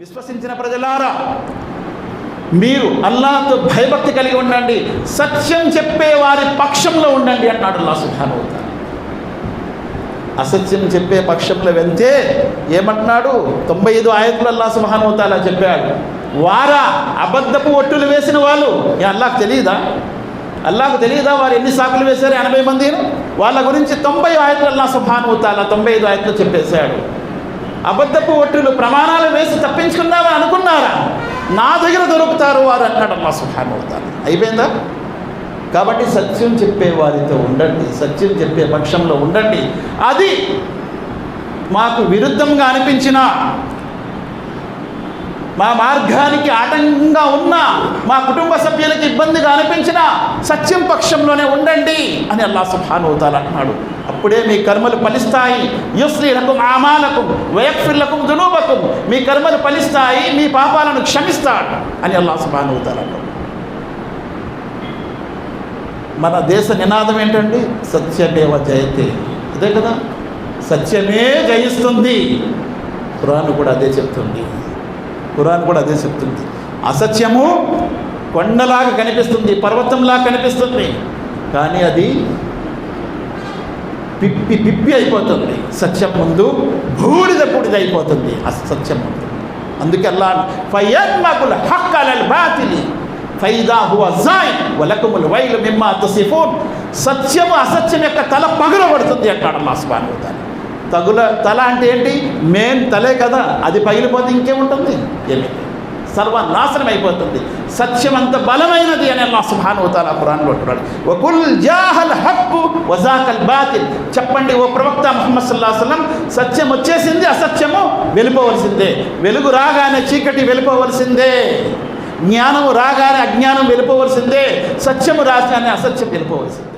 విశ్వసించిన ప్రజలారా, మీరు అల్లాహ్తో భయభక్తి కలిగి ఉండండి, సత్యం చెప్పే వారి పక్షంలో ఉండండి అన్నాడు అల్లాహ్ సుబ్హానహు వ తఆలా. అసత్యం చెప్పే పక్షంలో వెళ్తే ఏమంటున్నాడు? 95 ఆయతులు అల్లాహ్ సుబ్హానహు వ తఆలా చెప్పాడు. వారా అబద్ధపు ఒట్టులు వేసిన వాళ్ళు, అల్లాహ్కు తెలియదా? అల్లాహ్కు తెలియదా వారు ఎన్ని సాకులు వేశారు? 80 మందిని. వాళ్ళ గురించి 90 ఆయతులు అల్లాహ్ సుబ్హానహు వ తఆలా 95 ఆయతులు చెప్పేశాడు. అబద్ధపు ఒట్టులు ప్రమాణాలు వేసి తప్పించుకుందామని అనుకున్నారా? నా దగ్గర దొరుకుతారు వారు అన్నాడు అల్లాహ్ సుబ్హానహు వ తఆలా. అయిపోయిందా? కాబట్టి సత్యం చెప్పే వారితో ఉండండి, సత్యం చెప్పే పక్షంలో ఉండండి. అది మాకు విరుద్ధంగా అనిపించినా, మా మార్గానికి ఆటంకంగా ఉన్నా, మా కుటుంబ సభ్యులకి ఇబ్బందిగా అనిపించినా సత్యం పక్షంలోనే ఉండండి అని అల్లాహ్ సుబ్హానహు వ తఆలా అన్నాడు. అప్పుడే మీ కర్మలు ఫలిస్తాయి. యుస్లిహ్ లకుం అమాలకుం వయగ్ఫిర్ లకుం దునూబకుం, మీ కర్మలు ఫలిస్తాయి, మీ పాపాలను క్షమిస్తాడు అని అల్లాహ్ సుబ్హానహు వ తఆలా అన్నాడు. మన దేశ నినాదం ఏంటండి? సత్యమేవ జయతే. అదే కదా, సత్యమే జయిస్తుంది. ఖురాన్ కూడా అదే చెప్తుంది. ఖురాన్ కూడా అదే చెప్తుంది. అసత్యము కొండలాగా కనిపిస్తుంది, పర్వతంలాగా కనిపిస్తుంది, కానీ అది పిప్పి పిప్పి అయిపోతుంది. సత్యం ముందు బూడిద బూడిద అయిపోతుంది అసత్యం ముందు. అందుకే అల్లాహ్ ఫయద్మగుల్ హక్ అలల్ బాతిలి ఫైదా హువ జాయిన్ వలకుముల్ వైలు మిమ్మా తసిఫూన్. సత్యము అసత్యం యొక్క తల పగులబడుతుంది అంటాడు అల్లాహ్ సుబ్హానహు వ తఆలా. తల అంటే ఏంటి? మెయిన్ తలే కదా, అది పగిలిపోతే ఇంకేముంటుంది? ఏమి, సర్వనాశనం అయిపోతుంది. సత్యం అంత బలమైనది అని అల్లాహ్ సుబ్హానహు వ తఆలా ఖురాన్లో అంటున్నాడు. వకుల్ జాహల్ హక్కు వజాకల్ బాతిల్. చెప్పండి ఓ ప్రవక్త ముహమ్మద్ సల్లల్లాహు అలైహి వసల్లం, సత్యం వచ్చేసింది, అసత్యము వెళ్ళిపోవలసిందే. వెలుగు రాగానే చీకటి వెళ్ళిపోవలసిందే, జ్ఞానము రాగానే అజ్ఞానం వెళ్ళిపోవలసిందే, సత్యము రాగానే అసత్యం వెళ్ళిపోవలసిందే.